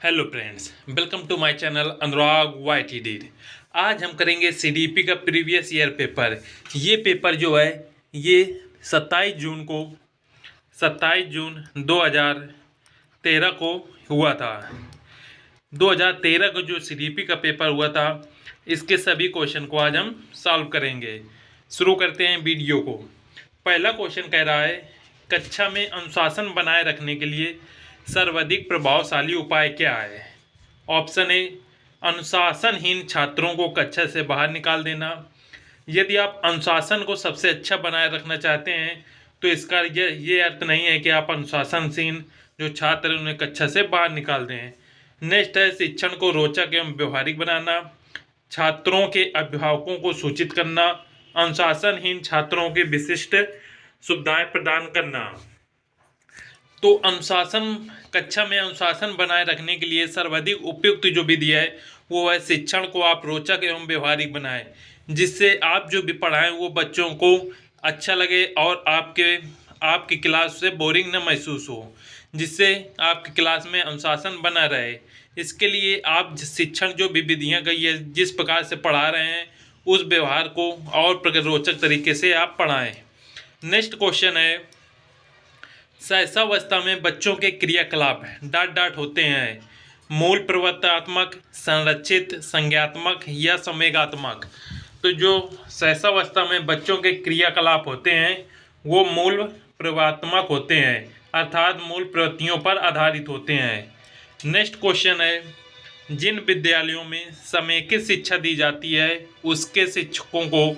Hello friends, welcome to my channel Anurag YTD। आज हम करेंगे सीडीपी का प्रीवियस ईयर पेपर। ये पेपर जो है ये 27 जून 2013 को हुआ था। 2013 को जो सीडीपी का पेपर हुआ था, इसके सभी क्वेश्चन को आज हम सॉल्व करेंगे। शुरू करते हैं वीडियो को। पहला क्वेश्चन कह रहा है, कक्षा में अनुशासन बनाए रखने के लिए सर्वाधिक प्रभावशाली उपाय क्या है? ऑप्शन ए, अनुशासनहीन छात्रों को कक्षा से बाहर निकाल देना। यदि आप अनुशासन को सबसे अच्छा बनाए रखना चाहते हैं तो इसका ये अर्थ नहीं है कि आप अनुशासनहीन जो छात्र हैं उन्हें कक्षा से बाहर निकाल दें। नेक्स्ट है, शिक्षण को रोचक एवं व्यवहारिक बनाना, छात्रों के अभिभावकों को सूचित करना, अनुशासनहीन छात्रों की विशिष्ट सुविधाएं प्रदान करना। तो अनुशासन, कक्षा में अनुशासन बनाए रखने के लिए सर्वाधिक उपयुक्त जो विधि है वो है शिक्षण को आप रोचक एवं व्यवहारिक बनाएं, जिससे आप जो भी पढ़ाएं वो बच्चों को अच्छा लगे और आपकी क्लास से बोरिंग न महसूस हो, जिससे आपकी क्लास में अनुशासन बना रहे। इसके लिए आप शिक्षण जो भी विधियाँ गई है, जिस प्रकार से पढ़ा रहे हैं उस व्यवहार को और रोचक तरीके से आप पढ़ाएं। नेक्स्ट क्वेश्चन है, शैशवावस्था में बच्चों के क्रियाकलाप डाट होते हैं, मूल प्रवर्तनात्मक, संरचित, संज्ञात्मक या संवेगात्मक। तो जो शैशवावस्था में बच्चों के क्रियाकलाप होते हैं वो मूल प्रवर्तनात्मक होते हैं, अर्थात मूल प्रवृत्तियों पर आधारित होते हैं। नेक्स्ट क्वेश्चन है, जिन विद्यालयों में समेकित शिक्षा दी जाती है उसके शिक्षकों को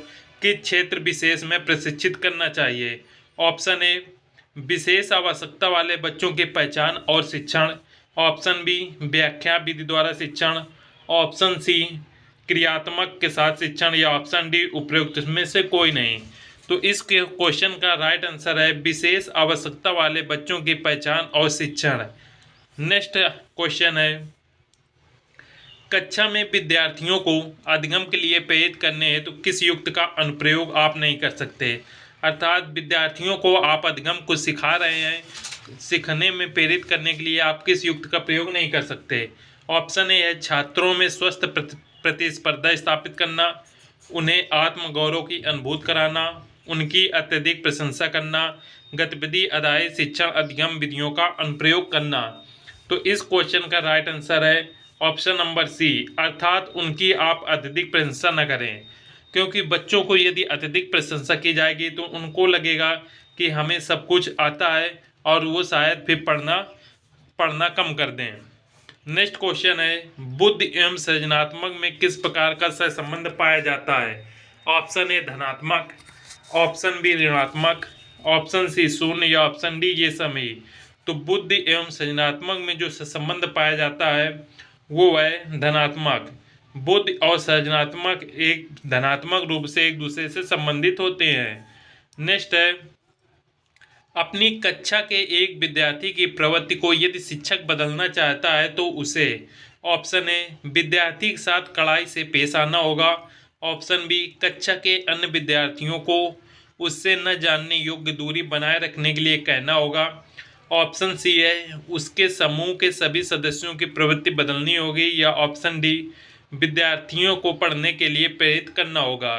किस क्षेत्र विशेष में प्रशिक्षित करना चाहिए? ऑप्शन ए, विशेष आवश्यकता वाले बच्चों की पहचान और शिक्षण। ऑप्शन बी, व्याख्या विधि द्वारा शिक्षण। ऑप्शन सी, क्रियात्मक के साथ शिक्षण। या ऑप्शन डी, उपयुक्त में से कोई नहीं। तो इस क्वेश्चन का राइट आंसर है विशेष आवश्यकता वाले बच्चों की पहचान और शिक्षण। नेक्स्ट क्वेश्चन है, कक्षा में विद्यार्थियों को अधिगम के लिए प्रेरित करने हेतु किस युक्त का अनुप्रयोग आप नहीं कर सकते? अर्थात विद्यार्थियों को आप अधिगम को सिखा रहे हैं, सीखने में प्रेरित करने के लिए आप किस युक्त का प्रयोग नहीं कर सकते? ऑप्शन ए है, छात्रों में स्वस्थ प्रतिस्पर्धा स्थापित करना, उन्हें आत्मगौरव की अनुभूति कराना, उनकी अत्यधिक प्रशंसा करना, गतिविधि आधारित शिक्षण अधिगम विधियों का अनुप्रयोग करना। तो इस क्वेश्चन का राइट आंसर है ऑप्शन नंबर सी, अर्थात उनकी आप अत्यधिक प्रशंसा न करें, क्योंकि बच्चों को यदि अत्यधिक प्रशंसा की जाएगी तो उनको लगेगा कि हमें सब कुछ आता है और वो शायद फिर पढ़ना कम कर दें। नेक्स्ट क्वेश्चन है, बुद्धि एवं सृजनात्मक में किस प्रकार का सहसंबंध पाया जाता है? ऑप्शन ए धनात्मक, ऑप्शन बी ऋणात्मक, ऑप्शन सी शून्य या ऑप्शन डी ये सभी। तो बुद्धि एवं सृजनात्मक में जो संबंध पाया जाता है वो है धनात्मक। बुद्धि और सृजनात्मक एक धनात्मक रूप से एक दूसरे से संबंधित होते हैं। नेक्स्ट है, अपनी कक्षा के एक विद्यार्थी की प्रवृत्ति को यदि शिक्षक बदलना चाहता है तो उसे, ऑप्शन ए, विद्यार्थी के साथ कड़ाई से पेश आना होगा। ऑप्शन बी, कक्षा के अन्य विद्यार्थियों को उससे न जानने योग्य दूरी बनाए रखने के लिए कहना होगा। ऑप्शन सी है, उसके समूह के सभी सदस्यों की प्रवृत्ति बदलनी होगी। या ऑप्शन डी, विद्यार्थियों को पढ़ने के लिए प्रेरित करना होगा।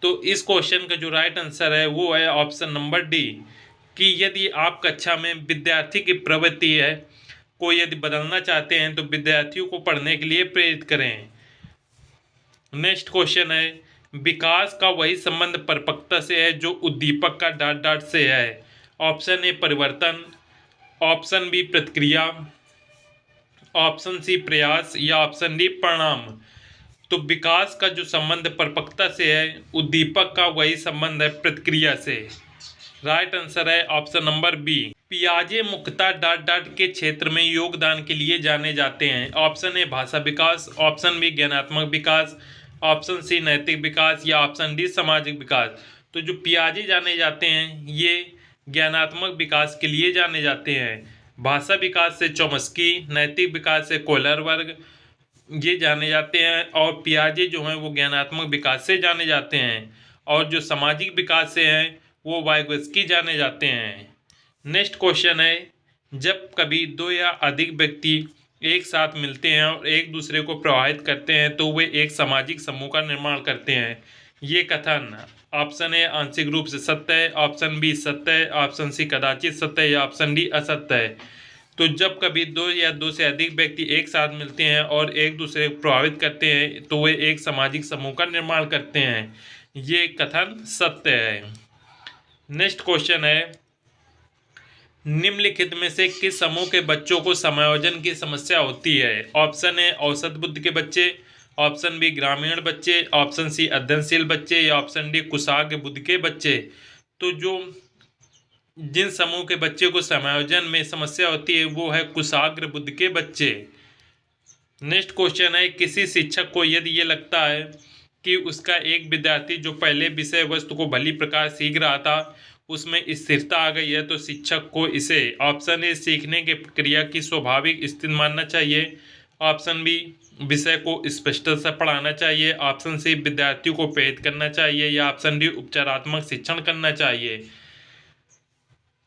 तो इस क्वेश्चन का जो राइट आंसर है वो है ऑप्शन नंबर डी, कि यदि आप कक्षा में विद्यार्थी की प्रवृत्ति है को यदि बदलना चाहते हैं तो विद्यार्थियों को पढ़ने के लिए प्रेरित करें। नेक्स्ट क्वेश्चन है, विकास का वही संबंध परिपक्वता से है जो उद्दीपक का डाट से है। ऑप्शन ए परिवर्तन, ऑप्शन बी प्रतिक्रिया, ऑप्शन सी प्रयास या ऑप्शन डी परिणाम। तो विकास का जो संबंध परिपक्वता से है, उद्दीपक का वही संबंध है प्रतिक्रिया से। राइट आंसर है ऑप्शन नंबर बी। पियाजे मुख्यतः डाट के क्षेत्र में योगदान के लिए जाने जाते हैं। ऑप्शन ए भाषा विकास, ऑप्शन बी ज्ञानात्मक विकास, ऑप्शन सी नैतिक विकास या ऑप्शन डी सामाजिक विकास। तो जो पियाजे जाने जाते हैं ये ज्ञानात्मक विकास के लिए जाने जाते हैं। भाषा विकास से चॉम्स्की, नैतिक विकास से कोहलरबर्ग ये जाने जाते हैं, और पियाजे जो हैं वो ज्ञानात्मक विकास से जाने जाते हैं, और जो सामाजिक विकास से हैं वो वाइगोत्स्की जाने जाते हैं। नेक्स्ट क्वेश्चन है, जब कभी दो या अधिक व्यक्ति एक साथ मिलते हैं और एक दूसरे को प्रभावित करते हैं तो वे एक सामाजिक समूह का निर्माण करते हैं। ये कथन ऑप्शन ए आंशिक रूप से सत्य है, ऑप्शन बी सत्य है, ऑप्शन सी कदाचित सत्य है या ऑप्शन डी असत्य है। तो जब कभी दो या दो से अधिक व्यक्ति एक साथ मिलते हैं और एक दूसरे को प्रभावित करते हैं तो वे एक सामाजिक समूह का निर्माण करते हैं। ये कथन सत्य है। नेक्स्ट क्वेश्चन है, निम्नलिखित में से किस समूह के बच्चों को समायोजन की समस्या होती है? ऑप्शन ए औसत बुद्धि के बच्चे, ऑप्शन बी ग्रामीण बच्चे, ऑप्शन सी अध्ययनशील बच्चे या ऑप्शन डी कुशाग्र बुद्धि के बच्चे। तो जो जिन समूह के बच्चे को समायोजन में समस्या होती है वो है कुशाग्र बुद्धि के बच्चे। नेक्स्ट क्वेश्चन है, किसी शिक्षक को यदि ये लगता है कि उसका एक विद्यार्थी जो पहले विषय वस्तु को भली प्रकार सीख रहा था उसमें स्थिरता आ गई है तो शिक्षक को इसे ऑप्शन ए सीखने की प्रक्रिया की स्वाभाविक स्थिति मानना चाहिए, ऑप्शन बी विषय को स्पष्टता से पढ़ाना चाहिए, ऑप्शन सी विद्यार्थियों को प्रेरित करना चाहिए या ऑप्शन डी उपचारात्मक शिक्षण करना चाहिए।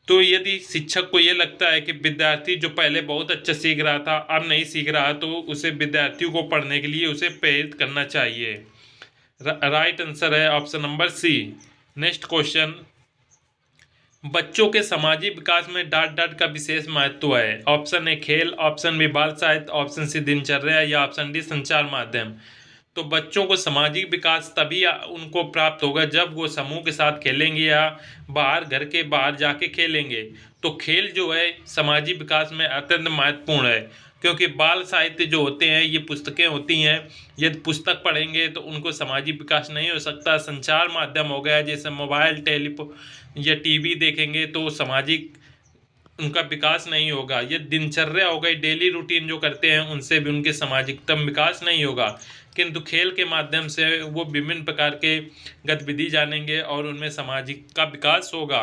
तो यदि शिक्षक को यह लगता है कि विद्यार्थी जो पहले बहुत अच्छा सीख रहा था अब नहीं सीख रहा तो उसे विद्यार्थियों को पढ़ने के लिए उसे प्रेरित करना चाहिए। राइट आंसर है option number C. Next question, बच्चों के सामाजिक विकास में डांट डांट का विशेष महत्व है। ऑप्शन ए खेल, ऑप्शन बी बाल साहित्य, ऑप्शन सी दिनचर्या या ऑप्शन डी संचार माध्यम। तो बच्चों को सामाजिक विकास तभी उनको प्राप्त होगा जब वो समूह के साथ खेलेंगे या बाहर घर के बाहर जाके खेलेंगे। तो खेल जो है सामाजिक विकास में अत्यंत महत्वपूर्ण है, क्योंकि बाल साहित्य जो होते हैं ये पुस्तकें होती हैं, यदि पुस्तक पढ़ेंगे तो उनको सामाजिक विकास नहीं हो सकता। संचार माध्यम हो गया जैसे मोबाइल टेलीफोन या टीवी देखेंगे तो सामाजिक उनका विकास नहीं होगा। ये दिनचर्या हो गई, डेली रूटीन जो करते हैं उनसे भी उनके सामाजिकतम विकास नहीं होगा, किंतु खेल के माध्यम से वो विभिन्न प्रकार के गतिविधि जानेंगे और उनमें सामाजिक का विकास होगा।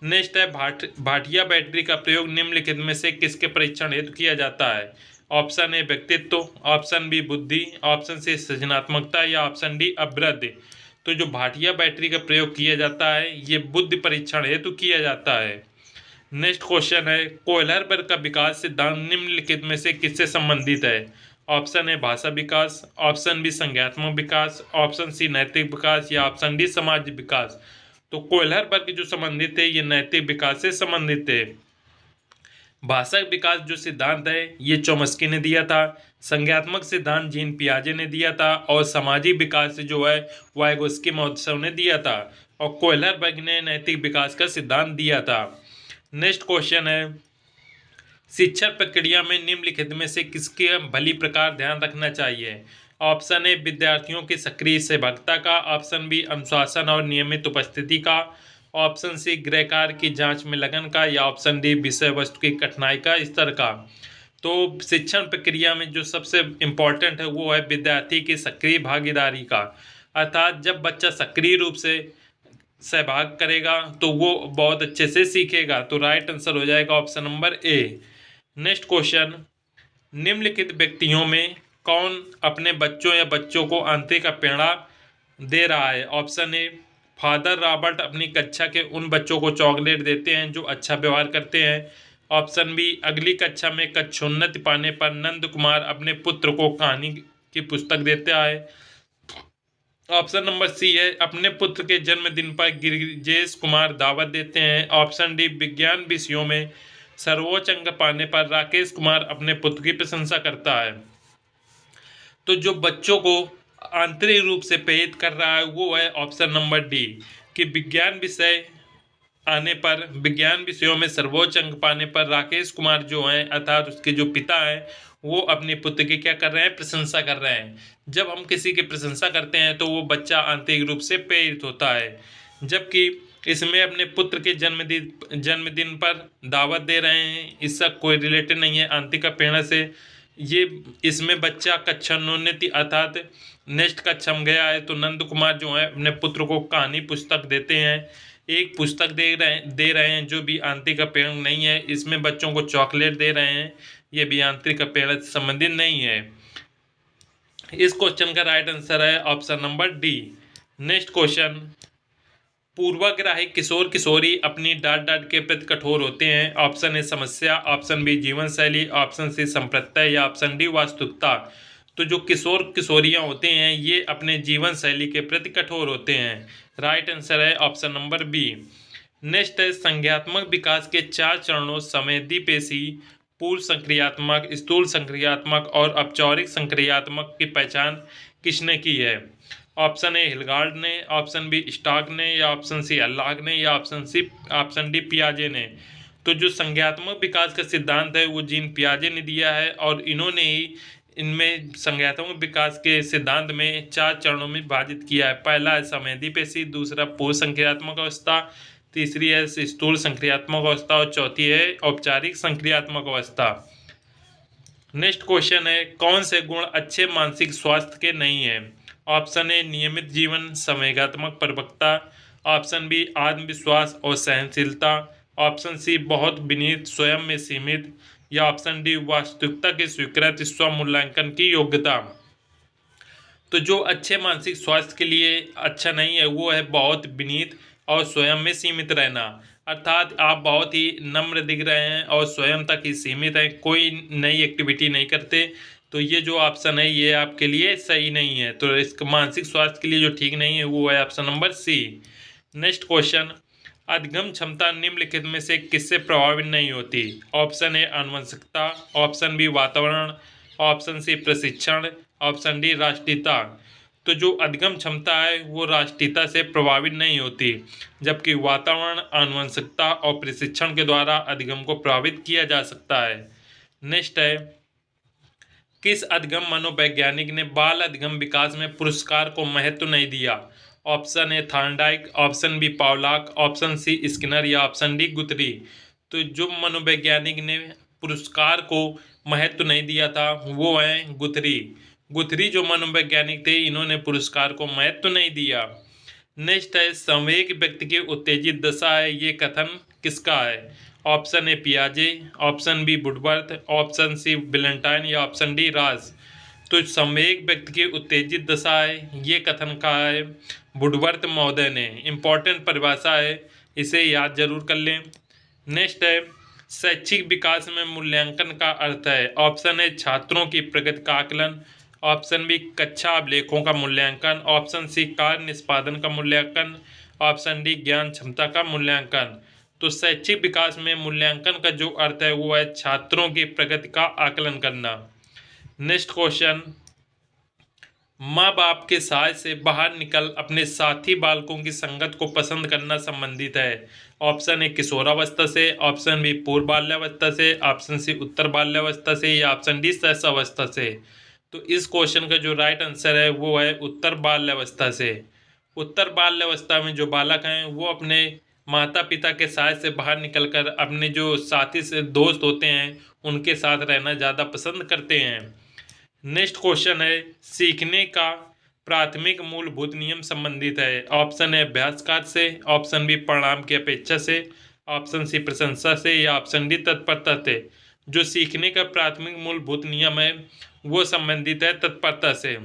नेक्स्ट है, भाटिया बैटरी का प्रयोग निम्नलिखित में से किसके परीक्षण हेतु किया जाता है? ऑप्शन ए व्यक्तित्व, ऑप्शन बी बुद्धि, ऑप्शन सी सृजनात्मकता या ऑप्शन डी अवृद्धि। तो जो भाटिया बैटरी का प्रयोग किया जाता है ये बुद्धि परीक्षण हेतु किया जाता है। नेक्स्ट क्वेश्चन है, कोहलरबर्ग का विकास सिद्धांत निम्नलिखित में से किससे संबंधित है? ऑप्शन ए भाषा विकास, ऑप्शन बी संज्ञानात्मक विकास, ऑप्शन सी नैतिक विकास या ऑप्शन डी समाज विकास। तो कोहलरबर्ग जो संबंधित है ये नैतिक विकास से संबंधित है। भाषा विकास जो सिद्धांत है ये चोम्स्की ने दिया था, संज्ञानात्मक सिद्धांत जीन पियाजे ने दिया था और सामाजिक विकास जो है वाइगोस्की महोत्सव ने दिया था और कोहलरबर्ग ने नैतिक विकास का सिद्धांत दिया था। नेक्स्ट क्वेश्चन है, शिक्षण प्रक्रिया में निम्नलिखित में से किसके भली प्रकार ध्यान रखना चाहिए? ऑप्शन ए विद्यार्थियों की सक्रिय सहभागिता का, ऑप्शन बी अनुशासन और नियमित उपस्थिति का, ऑप्शन सी गृह कार्य की जांच में लगन का या ऑप्शन डी विषय वस्तु की कठिनाई का स्तर का। तो शिक्षण प्रक्रिया में जो सबसे इम्पोर्टेंट है वो है विद्यार्थी की सक्रिय भागीदारी का, अर्थात जब बच्चा सक्रिय रूप से सहभाग करेगा तो वो बहुत अच्छे से सीखेगा। तो राइट आंसर हो जाएगा option number A. Next question, निम्नलिखित व्यक्तियों में कौन अपने बच्चों या बच्चों को आंतरिक प्रेरणा दे रहा है? ऑप्शन ए फादर रॉबर्ट अपनी कक्षा के उन बच्चों को चॉकलेट देते हैं जो अच्छा व्यवहार करते हैं, ऑप्शन बी अगली कक्षा में कक्षोन्नति पाने पर नंद कुमार अपने पुत्र को कहानी की पुस्तक देता है, ऑप्शन नंबर सी है अपने पुत्र के जन्मदिन पर गिरिजेश कुमार दावत देते हैं, ऑप्शन डी विज्ञान विषयों में सर्वोच्च अंक पाने पर राकेश कुमार अपने पुत्र की प्रशंसा करता है। तो जो बच्चों को आंतरिक रूप से प्रेरित कर रहा है वो है ऑप्शन नंबर डी, कि विज्ञान विषय आने पर विज्ञान विषयों में सर्वोच्च अंक पाने पर राकेश कुमार जो हैं अर्थात उसके जो पिता हैं वो अपने पुत्र की क्या कर रहे हैं? प्रशंसा कर रहे हैं। जब हम किसी की प्रशंसा करते हैं तो वो बच्चा आंतरिक रूप से प्रेरित होता है। जबकि इसमें अपने पुत्र के जन्मदिन पर दावत दे रहे हैं, इसका कोई रिलेटेड नहीं है आंतरिक प्रेरणा से। ये इसमें बच्चा कक्षोन्नति अर्थात नेक्स्ट कक्षा में गया है तो नंद कुमार जो है अपने पुत्र को कहानी पुस्तक देते हैं, एक पुस्तक दे रहे हैं जो भी आंतरिक प्रेरणा नहीं है। इसमें बच्चों को चॉकलेट दे रहे हैं, ये भी आंतरिक प्रेरणा से संबंधित नहीं है। इस क्वेश्चन का राइट आंसर है option number D. Next question, पूर्वाग्रही किशोर किशोरी अपनी डांट डांट के प्रति कठोर होते हैं। ऑप्शन ए समस्या, ऑप्शन बी जीवन शैली, ऑप्शन सी संप्रत्यय या ऑप्शन डी वास्तविकता। तो जो किशोर किशोरियां होते हैं ये अपने जीवन शैली के प्रति कठोर होते हैं। राइट आंसर है ऑप्शन नंबर बी। नेक्स्ट है संज्ञात्मक विकास के 4 चरणों संवेदीपेशी, पूर्व संक्रियात्मक, स्थूल संक्रियात्मक और औपचारिक संक्रियात्मक की पहचान किसने की है? ऑप्शन ए हिलगार्ड ने, ऑप्शन बी स्टॉक ने या ऑप्शन सी अल्लाह ने या ऑप्शन डी पियाजे ने। तो जो संज्ञात्मक विकास का सिद्धांत है वो जीन पियाजे ने दिया है और इन्होंने ही इनमें संज्ञात्मक विकास के सिद्धांत में 4 चरणों में विभाजित किया है। पहला है संवेदीपेशी, दूसरा पूर्व संक्रियात्मक अवस्था, तीसरी है स्थूल संक्रियात्मक अवस्था और चौथी है औपचारिक संक्रियात्मक अवस्था। नेक्स्ट क्वेश्चन है कौन से गुण अच्छे मानसिक स्वास्थ्य के नहीं है? ऑप्शन ए नियमित जीवन, संवेगात्मक परिपक्वता, ऑप्शन बी आत्मविश्वास और सहनशीलता, ऑप्शन सी बहुत विनीत, स्वयं में सीमित या ऑप्शन डी वास्तविकता की स्वीकृत स्व मूल्यांकन की योग्यता। तो जो अच्छे मानसिक स्वास्थ्य के लिए अच्छा नहीं है वो है बहुत विनीत और स्वयं में सीमित रहना, अर्थात आप बहुत ही नम्र दिख रहे हैं और स्वयं तक ही सीमित हैं, कोई नई एक्टिविटी नहीं करते। तो ये जो ऑप्शन है ये आपके लिए सही नहीं है। तो इसका मानसिक स्वास्थ्य के लिए जो ठीक नहीं है वो है option number C. Next question, अधिगम क्षमता निम्नलिखित में से किससे प्रभावित नहीं होती? ऑप्शन ए आनुवंशिकता, ऑप्शन बी वातावरण, ऑप्शन सी प्रशिक्षण, ऑप्शन डी राष्ट्रीयता। तो जो अधिगम क्षमता है वो राष्ट्रीयता से प्रभावित नहीं होती, जबकि वातावरण, आनुवंशिकता और प्रशिक्षण के द्वारा अधिगम को प्रभावित किया जा सकता है। नेक्स्ट है किस अधिगम मनोवैज्ञानिक ने बाल अधिगम विकास में पुरस्कार को महत्व नहीं दिया? Option A Thorndike, option B Pavlov, option C Skinner या ऑप्शन डी गुथरी। तो जो मनोवैज्ञानिक ने पुरस्कार को महत्व नहीं दिया था वो है गुथरी। गुथरी जो मनोवैज्ञानिक थे इन्होंने पुरस्कार को महत्व नहीं दिया। नेक्स्ट है संवेग व्यक्ति की उत्तेजित दशा है ये कथन किसका है? ऑप्शन ए पियाजे, option B Woodworth, option C Valentine या ऑप्शन डी राज। तो संवेग व्यक्ति की उत्तेजित दशा है ये कथन का है वुडवर्थ महोदय ने। इम्पोर्टेंट परिभाषा है, इसे याद जरूर कर लें। नेक्स्ट है शैक्षिक विकास में मूल्यांकन का अर्थ है? ऑप्शन ए छात्रों की प्रगति का आकलन, ऑप्शन बी कक्षा अभिलेखों का मूल्यांकन, ऑप्शन सी कार्य निष्पादन का मूल्यांकन, ऑप्शन डी ज्ञान क्षमता का मूल्यांकन। तो शैक्षिक विकास में मूल्यांकन का जो अर्थ है वो है छात्रों की प्रगति का आकलन करना। नेक्स्ट क्वेश्चन, माँ बाप के साथ से बाहर निकल अपने साथी बालकों की संगत को पसंद करना संबंधित है? ऑप्शन ए किशोरावस्था से, ऑप्शन बी पूर्व बाल्यावस्था से, ऑप्शन सी उत्तर बाल्यावस्था से या ऑप्शन डी शैशवावस्था से। तो इस क्वेश्चन का जो राइट आंसर है वो है उत्तर बाल्यावस्था से। उत्तर बाल्यावस्था में जो बालक हैं वो अपने माता पिता के साथ से बाहर निकलकर अपने जो साथी से दोस्त होते हैं उनके साथ रहना ज़्यादा पसंद करते हैं। नेक्स्ट क्वेश्चन है सीखने का प्राथमिक मूलभूत नियम संबंधित है? ऑप्शन है अभ्यास कार्य से, ऑप्शन बी परिणाम की अपेक्षा से, ऑप्शन सी प्रशंसा से या ऑप्शन डी तत्परता से। जो सीखने का प्राथमिक मूलभूत नियम है वो संबंधित है तत्परता से।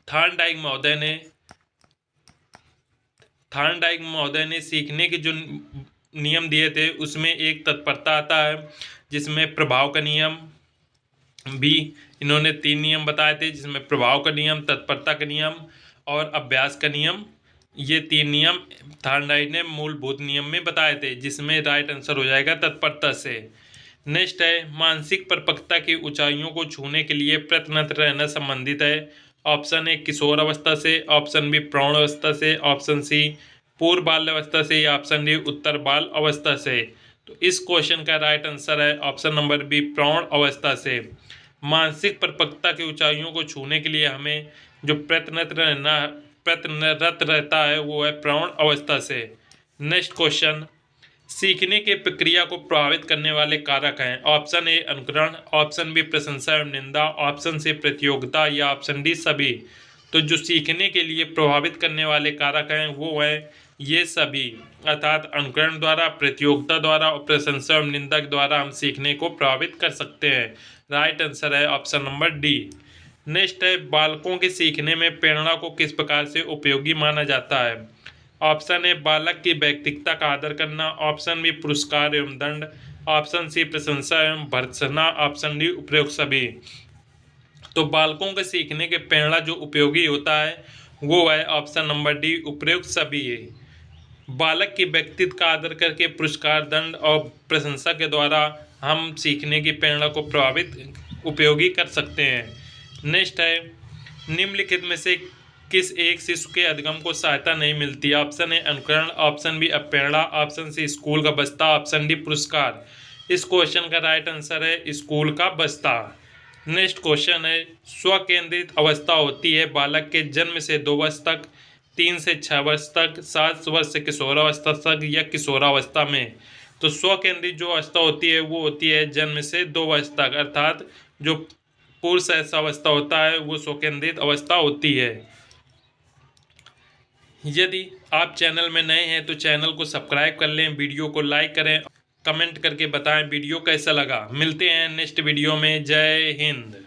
थॉर्नडाइक महोदय ने सीखने के जो नियम दिए थे उसमें एक तत्परता आता है, जिसमें प्रभाव का नियम भी इन्होंने 3 नियम बताए थे, जिसमें प्रभाव का नियम, तत्परता का नियम और अभ्यास का नियम। ये 3 नियम थॉर्नडाइक ने मूलभूत नियम में बताए थे, जिसमें राइट आंसर हो जाएगा तत्परता से। नेक्स्ट है मानसिक परिपक्वता की ऊंचाइयों को छूने के लिए प्रयत्नरत रहना संबंधित है? ऑप्शन ए किशोर अवस्था से, ऑप्शन बी प्रौढ़ अवस्था से, ऑप्शन सी पूर्व बाल अवस्था से या ऑप्शन डी उत्तर बाल अवस्था से। तो इस क्वेश्चन का राइट आंसर है ऑप्शन नंबर बी प्रौढ़ अवस्था से। मानसिक परिपक्वता की ऊंचाइयों को छूने के लिए हमें जो प्रयत्नरत रहता है वो है प्रौढ़ अवस्था से। नेक्स्ट क्वेश्चन, सीखने की प्रक्रिया को प्रभावित करने वाले कारक हैं? ऑप्शन ए अनुकरण, ऑप्शन बी प्रशंसा एवं निंदा, ऑप्शन सी प्रतियोगिता या ऑप्शन डी सभी। तो जो सीखने के लिए प्रभावित करने वाले कारक हैं वो है ये सभी, अर्थात अनुकरण द्वारा, प्रतियोगिता द्वारा और प्रशंसा एवं निंदा के द्वारा हम सीखने को प्रभावित कर सकते हैं। राइट आंसर है ऑप्शन नंबर डी। नेक्स्ट है बालकों के सीखने में प्रेरणा को किस प्रकार से उपयोगी माना जाता है? ऑप्शन ए बालक की व्यक्तित्व का आदर करना, ऑप्शन बी पुरस्कार एवं दंड, ऑप्शन सी प्रशंसा एवं भर्त्सना, ऑप्शन डी उपरोक्त सभी। तो बालकों के सीखने के प्रेरणा जो उपयोगी होता है वो है ऑप्शन नंबर डी उपरोक्त सभी है। बालक के व्यक्तित्व का आदर करके पुरस्कार, दंड और प्रशंसा के द्वारा हम सीखने की प्रेरणा को प्रभावित उपयोगी कर सकते हैं। नेक्स्ट है, निम्नलिखित में से किस एक शिशु के अधिगम को सहायता नहीं मिलती? ऑप्शन ए अनुकरण, ऑप्शन बी अप्रेरणा, ऑप्शन सी स्कूल का बस्ता, ऑप्शन डी पुरस्कार। इस क्वेश्चन का राइट आंसर है स्कूल का बस्ता। नेक्स्ट क्वेश्चन है, स्व केंद्रित अवस्था होती है बालक के जन्म से 2 वर्ष तक, 3 से 6 वर्ष तक, 7 वर्ष से किशोरावस्था तक या किशोरावस्था में। तो स्व केंद्रित जो अवस्था होती है वो होती है जन्म से 2 वर्ष तक, अर्थात जो पूर्व शैशवावस्था होता है वो स्व केंद्रित अवस्था होती है। यदि आप चैनल में नए हैं तो चैनल को सब्सक्राइब कर लें, वीडियो को लाइक करें, कमेंट करके बताएं वीडियो कैसा लगा। मिलते हैं नेक्स्ट वीडियो में। जय हिंद।